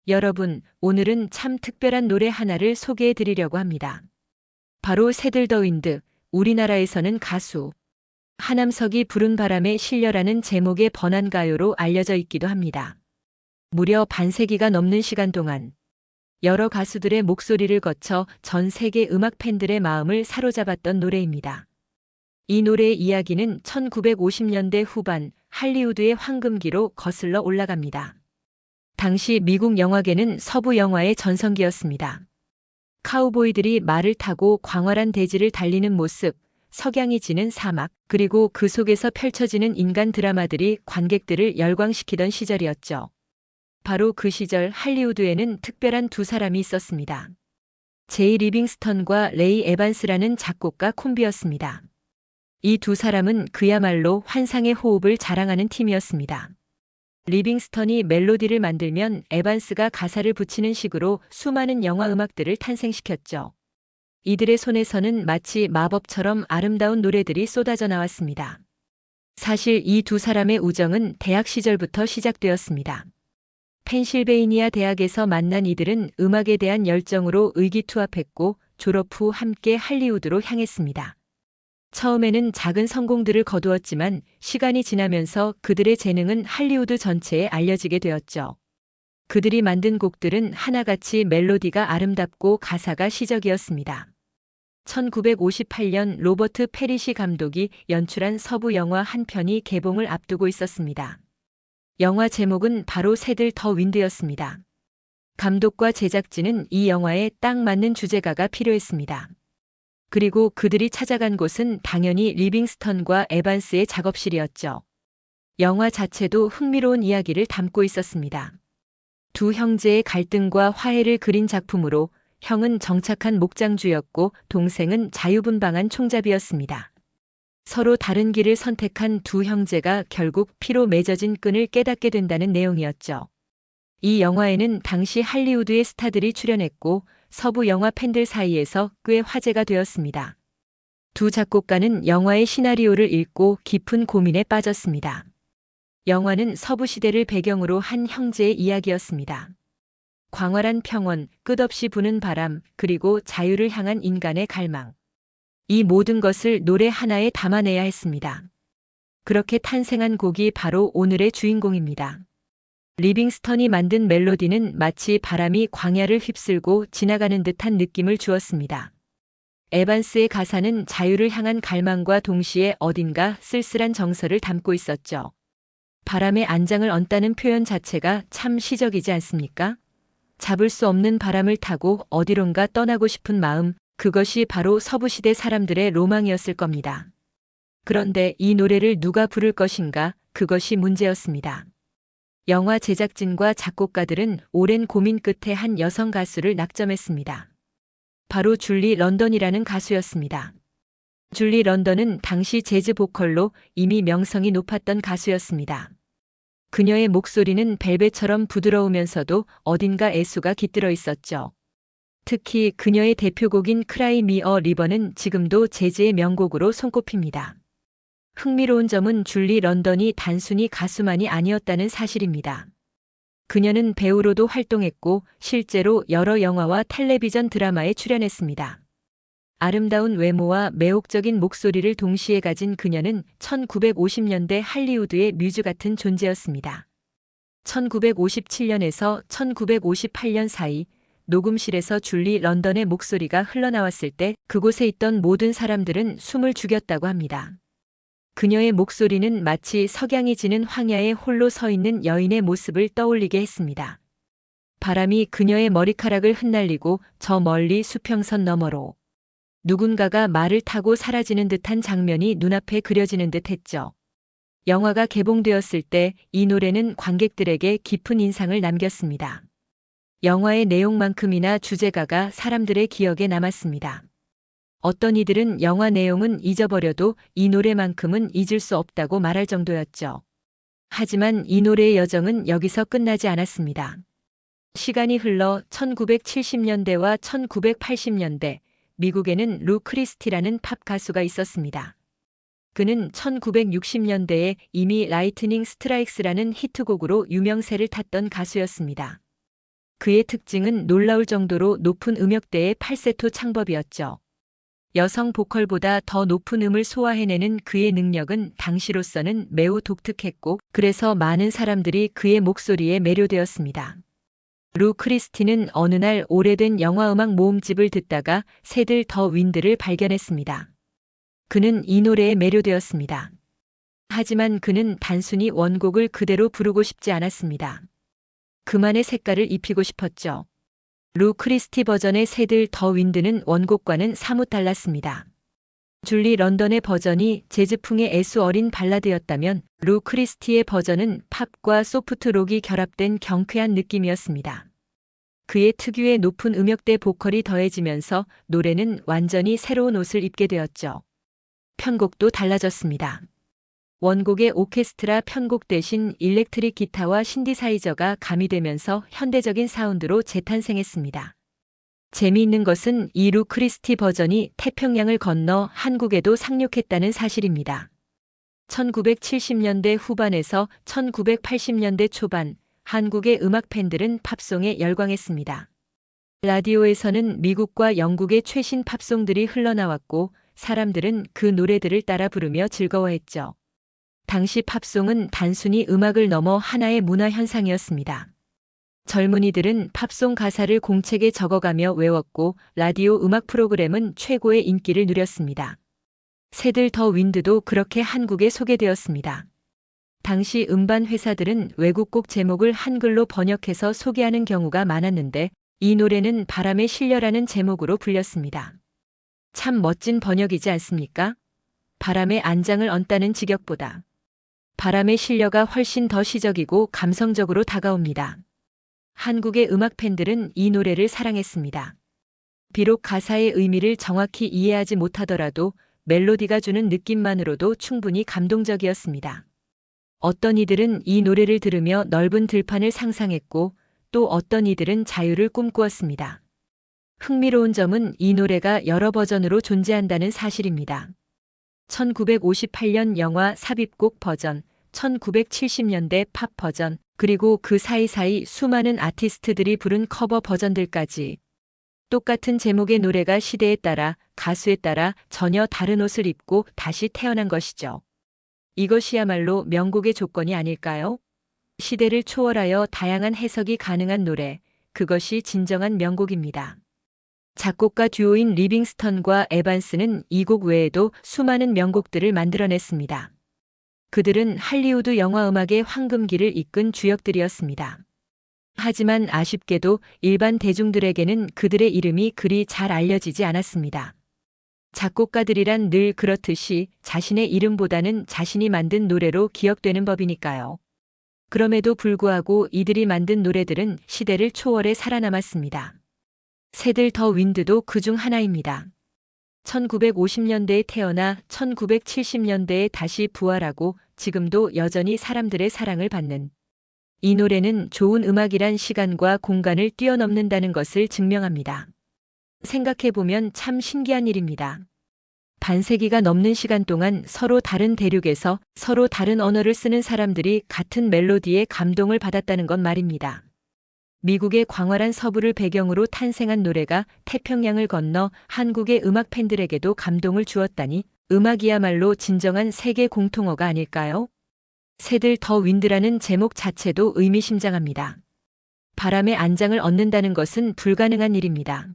여러분, 오늘은 참 특별한 노래 하나를 소개해 드리려고 합니다. 바로 새들 더 윈드, 우리나라에서는 가수 하남석이 부른 바람에 실려라는 제목의 번안가요로 알려져 있기도 합니다. 무려 반세기가 넘는 시간 동안 여러 가수들의 목소리를 거쳐 전 세계 음악 팬들의 마음을 사로잡았던 노래입니다. 이 노래의 이야기는 1950년대 후반 할리우드의 황금기로 거슬러 올라갑니다. 당시 미국 영화계는 서부 영화의 전성기였습니다. 카우보이들이 말을 타고 광활한 대지를 달리는 모습, 석양이 지는 사막, 그리고 그 속에서 펼쳐지는 인간 드라마들이 관객들을 열광시키던 시절이었죠. 바로 그 시절 할리우드에는 특별한 두 사람이 있었습니다. 제이 리빙스턴과 레이 에반스라는 작곡가 콤비였습니다. 이 두 사람은 그야말로 환상의 호흡을 자랑하는 팀이었습니다. 리빙스턴이 멜로디를 만들면 에반스가 가사를 붙이는 식으로 수많은 영화 음악들을 탄생시켰죠. 이들의 손에서는 마치 마법처럼 아름다운 노래들이 쏟아져 나왔습니다. 사실 이 두 사람의 우정은 대학 시절부터 시작되었습니다. 펜실베이니아 대학에서 만난 이들은 음악에 대한 열정으로 의기투합했고 졸업 후 함께 할리우드로 향했습니다. 처음에는 작은 성공들을 거두었지만 시간이 지나면서 그들의 재능은 할리우드 전체에 알려지게 되었죠. 그들이 만든 곡들은 하나같이 멜로디가 아름답고 가사가 시적이었습니다. 1958년 로버트 페리시 감독이 연출한 서부 영화 한 편이 개봉을 앞두고 있었습니다. 영화 제목은 바로 새들 더 윈드였습니다. 감독과 제작진은 이 영화에 딱 맞는 주제가가 필요했습니다. 그리고 그들이 찾아간 곳은 당연히 리빙스턴과 에반스의 작업실이었죠. 영화 자체도 흥미로운 이야기를 담고 있었습니다. 두 형제의 갈등과 화해를 그린 작품으로 형은 정착한 목장주였고 동생은 자유분방한 총잡이였습니다. 서로 다른 길을 선택한 두 형제가 결국 피로 맺어진 끈을 깨닫게 된다는 내용이었죠. 이 영화에는 당시 할리우드의 스타들이 출연했고 서부 영화 팬들 사이에서 꽤 화제가 되었습니다. 두 작곡가는 영화의 시나리오를 읽고 깊은 고민에 빠졌습니다. 영화는 서부 시대를 배경으로 한 형제의 이야기였습니다. 광활한 평원, 끝없이 부는 바람, 그리고 자유를 향한 인간의 갈망. 이 모든 것을 노래 하나에 담아내야 했습니다. 그렇게 탄생한 곡이 바로 오늘의 주인공입니다. 리빙스턴이 만든 멜로디는 마치 바람이 광야를 휩쓸고 지나가는 듯한 느낌을 주었습니다. 에반스의 가사는 자유를 향한 갈망과 동시에 어딘가 쓸쓸한 정서를 담고 있었죠. 바람에 안장을 얹다는 표현 자체가 참 시적이지 않습니까? 잡을 수 없는 바람을 타고 어디론가 떠나고 싶은 마음, 그것이 바로 서부시대 사람들의 로망이었을 겁니다. 그런데 이 노래를 누가 부를 것인가, 그것이 문제였습니다. 영화 제작진과 작곡가들은 오랜 고민 끝에 한 여성 가수를 낙점했습니다. 바로 줄리 런던이라는 가수였습니다. 줄리 런던은 당시 재즈 보컬로 이미 명성이 높았던 가수였습니다. 그녀의 목소리는 벨벳처럼 부드러우면서도 어딘가 애수가 깃들어 있었죠. 특히 그녀의 대표곡인 크라이 미 어 리버는 지금도 재즈의 명곡으로 손꼽힙니다. 흥미로운 점은 줄리 런던이 단순히 가수만이 아니었다는 사실입니다. 그녀는 배우로도 활동했고 실제로 여러 영화와 텔레비전 드라마에 출연했습니다. 아름다운 외모와 매혹적인 목소리를 동시에 가진 그녀는 1950년대 할리우드의 뮤즈 같은 존재였습니다. 1957년에서 1958년 사이 녹음실에서 줄리 런던의 목소리가 흘러나왔을 때 그곳에 있던 모든 사람들은 숨을 죽였다고 합니다. 그녀의 목소리는 마치 석양이 지는 황야에 홀로 서 있는 여인의 모습을 떠올리게 했습니다. 바람이 그녀의 머리카락을 흩날리고 저 멀리 수평선 너머로 누군가가 말을 타고 사라지는 듯한 장면이 눈앞에 그려지는 듯 했죠. 영화가 개봉되었을 때 이 노래는 관객들에게 깊은 인상을 남겼습니다. 영화의 내용만큼이나 주제가가 사람들의 기억에 남았습니다. 어떤 이들은 영화 내용은 잊어버려도 이 노래만큼은 잊을 수 없다고 말할 정도였죠. 하지만 이 노래의 여정은 여기서 끝나지 않았습니다. 시간이 흘러 1970년대와 1980년대, 미국에는 루 크리스티라는 팝 가수가 있었습니다. 그는 1960년대에 이미 라이트닝 스트라이크스라는 히트곡으로 유명세를 탔던 가수였습니다. 그의 특징은 놀라울 정도로 높은 음역대의 팔세토 창법이었죠. 여성 보컬보다 더 높은 음을 소화해내는 그의 능력은 당시로서는 매우 독특했고, 그래서 많은 사람들이 그의 목소리에 매료되었습니다. 루 크리스티는 어느 날 오래된 영화음악 모음집을 듣다가 새들 더 윈드를 발견했습니다. 그는 이 노래에 매료되었습니다. 하지만 그는 단순히 원곡을 그대로 부르고 싶지 않았습니다. 그만의 색깔을 입히고 싶었죠. 루 크리스티 버전의 새들 더 윈드는 원곡과는 사뭇 달랐습니다. 줄리 런던의 버전이 재즈풍의 애수 어린 발라드였다면 루 크리스티의 버전은 팝과 소프트록이 결합된 경쾌한 느낌이었습니다. 그의 특유의 높은 음역대 보컬이 더해지면서 노래는 완전히 새로운 옷을 입게 되었죠. 편곡도 달라졌습니다. 원곡의 오케스트라 편곡 대신 일렉트릭 기타와 신디사이저가 가미되면서 현대적인 사운드로 재탄생했습니다. 재미있는 것은 이 루 크리스티 버전이 태평양을 건너 한국에도 상륙했다는 사실입니다. 1970년대 후반에서 1980년대 초반, 한국의 음악 팬들은 팝송에 열광했습니다. 라디오에서는 미국과 영국의 최신 팝송들이 흘러나왔고, 사람들은 그 노래들을 따라 부르며 즐거워했죠. 당시 팝송은 단순히 음악을 넘어 하나의 문화 현상이었습니다. 젊은이들은 팝송 가사를 공책에 적어가며 외웠고, 라디오 음악 프로그램은 최고의 인기를 누렸습니다. 새들 더 윈드도 그렇게 한국에 소개되었습니다. 당시 음반 회사들은 외국곡 제목을 한글로 번역해서 소개하는 경우가 많았는데, 이 노래는 바람에 실려라는 제목으로 불렸습니다. 참 멋진 번역이지 않습니까? 바람에 안장을 얹다는 직역보다 바람에 실려가 훨씬 더 시적이고 감성적으로 다가옵니다. 한국의 음악 팬들은 이 노래를 사랑했습니다. 비록 가사의 의미를 정확히 이해하지 못하더라도 멜로디가 주는 느낌만으로도 충분히 감동적이었습니다. 어떤 이들은 이 노래를 들으며 넓은 들판을 상상했고, 또 어떤 이들은 자유를 꿈꾸었습니다. 흥미로운 점은 이 노래가 여러 버전으로 존재한다는 사실입니다. 1958년 영화 삽입곡 버전, 1970년대 팝 버전, 그리고 그 사이사이 수많은 아티스트들이 부른 커버 버전들까지 똑같은 제목의 노래가 시대에 따라, 가수에 따라 전혀 다른 옷을 입고 다시 태어난 것이죠. 이것이야말로 명곡의 조건이 아닐까요? 시대를 초월하여 다양한 해석이 가능한 노래, 그것이 진정한 명곡입니다. 작곡가 듀오인 리빙스턴과 에반스는 이 곡 외에도 수많은 명곡들을 만들어냈습니다. 그들은 할리우드 영화 음악의 황금기를 이끈 주역들이었습니다. 하지만 아쉽게도 일반 대중들에게는 그들의 이름이 그리 잘 알려지지 않았습니다. 작곡가들이란 늘 그렇듯이 자신의 이름보다는 자신이 만든 노래로 기억되는 법이니까요. 그럼에도 불구하고 이들이 만든 노래들은 시대를 초월해 살아남았습니다. 새들 더 윈드도 그중 하나입니다. 1950년대에 태어나 1970년대에 다시 부활하고 지금도 여전히 사람들의 사랑을 받는 이 노래는 좋은 음악이란 시간과 공간을 뛰어넘는다는 것을 증명합니다. 생각해보면 참 신기한 일입니다. 반세기가 넘는 시간 동안 서로 다른 대륙에서 서로 다른 언어를 쓰는 사람들이 같은 멜로디에 감동을 받았다는 것 말입니다. 미국의 광활한 서부를 배경으로 탄생한 노래가 태평양을 건너 한국의 음악 팬들에게도 감동을 주었다니 음악이야말로 진정한 세계 공통어가 아닐까요? 새들 더 윈드라는 제목 자체도 의미심장합니다. 바람에 안장을 얻는다는 것은 불가능한 일입니다.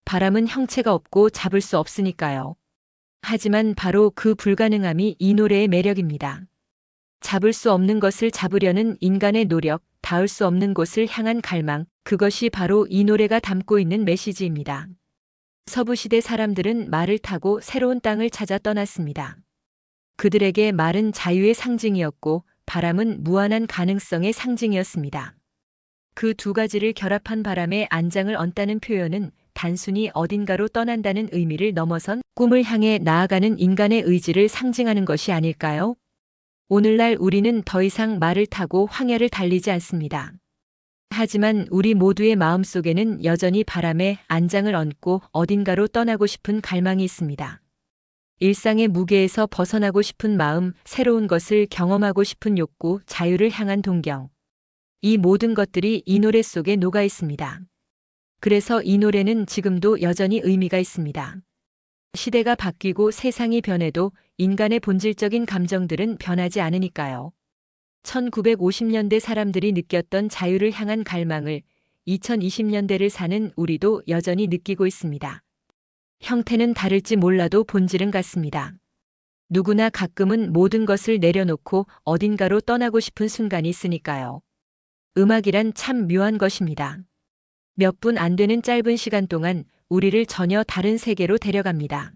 바람은 형체가 없고 잡을 수 없으니까요. 하지만 바로 그 불가능함이 이 노래의 매력입니다. 잡을 수 없는 것을 잡으려는 인간의 노력, 닿을 수 없는 곳을 향한 갈망, 그것이 바로 이 노래가 담고 있는 메시지입니다. 서부시대 사람들은 말을 타고 새로운 땅을 찾아 떠났습니다. 그들에게 말은 자유의 상징이었고 바람은 무한한 가능성의 상징이었습니다. 그 두 가지를 결합한 바람에 안장을 얹다는 표현은 단순히 어딘가로 떠난다는 의미를 넘어선 꿈을 향해 나아가는 인간의 의지를 상징하는 것이 아닐까요? 오늘날 우리는 더 이상 말을 타고 황야를 달리지 않습니다. 하지만 우리 모두의 마음속에는 여전히 바람에 안장을 얹고 어딘가로 떠나고 싶은 갈망이 있습니다. 일상의 무게에서 벗어나고 싶은 마음, 새로운 것을 경험하고 싶은 욕구, 자유를 향한 동경. 이 모든 것들이 이 노래 속에 녹아 있습니다. 그래서 이 노래는 지금도 여전히 의미가 있습니다. 시대가 바뀌고 세상이 변해도 인간의 본질적인 감정들은 변하지 않으니까요. 1950년대 사람들이 느꼈던 자유를 향한 갈망을 2020년대를 사는 우리도 여전히 느끼고 있습니다. 형태는 다를지 몰라도 본질은 같습니다. 누구나 가끔은 모든 것을 내려놓고 어딘가로 떠나고 싶은 순간이 있으니까요. 음악이란 참 묘한 것입니다. 몇 분 안 되는 짧은 시간 동안 우리를 전혀 다른 세계로 데려갑니다.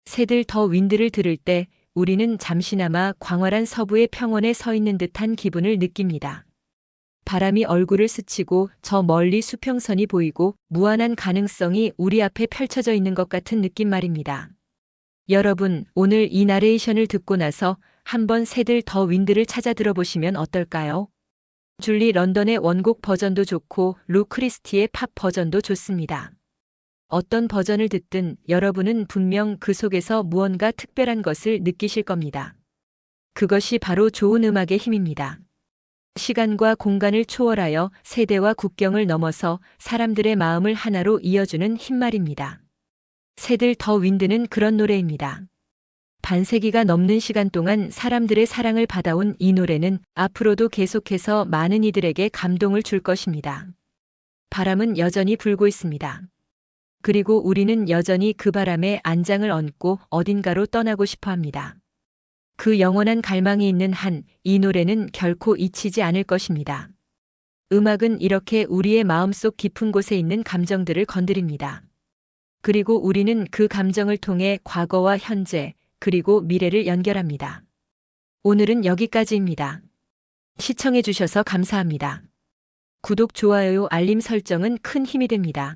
새들 더 윈드를 들을 때 우리는 잠시나마 광활한 서부의 평원에 서 있는 듯한 기분을 느낍니다. 바람이 얼굴을 스치고 저 멀리 수평선이 보이고 무한한 가능성이 우리 앞에 펼쳐져 있는 것 같은 느낌 말입니다. 여러분, 오늘 이 나레이션을 듣고 나서 한번 새들 더 윈드를 찾아 들어보시면 어떨까요? 줄리 런던의 원곡 버전도 좋고 루 크리스티의 팝 버전도 좋습니다. 어떤 버전을 듣든 여러분은 분명 그 속에서 무언가 특별한 것을 느끼실 겁니다. 그것이 바로 좋은 음악의 힘입니다. 시간과 공간을 초월하여 세대와 국경을 넘어서 사람들의 마음을 하나로 이어주는 힘 말입니다. 새들 더 윈드는 그런 노래입니다. 반세기가 넘는 시간 동안 사람들의 사랑을 받아온 이 노래는 앞으로도 계속해서 많은 이들에게 감동을 줄 것입니다. 바람은 여전히 불고 있습니다. 그리고 우리는 여전히 그 바람에 안장을 얹고 어딘가로 떠나고 싶어 합니다. 그 영원한 갈망이 있는 한 이 노래는 결코 잊히지 않을 것입니다. 음악은 이렇게 우리의 마음속 깊은 곳에 있는 감정들을 건드립니다. 그리고 우리는 그 감정을 통해 과거와 현재, 그리고 미래를 연결합니다. 오늘은 여기까지입니다. 시청해 주셔서 감사합니다. 구독, 좋아요, 알림 설정은 큰 힘이 됩니다.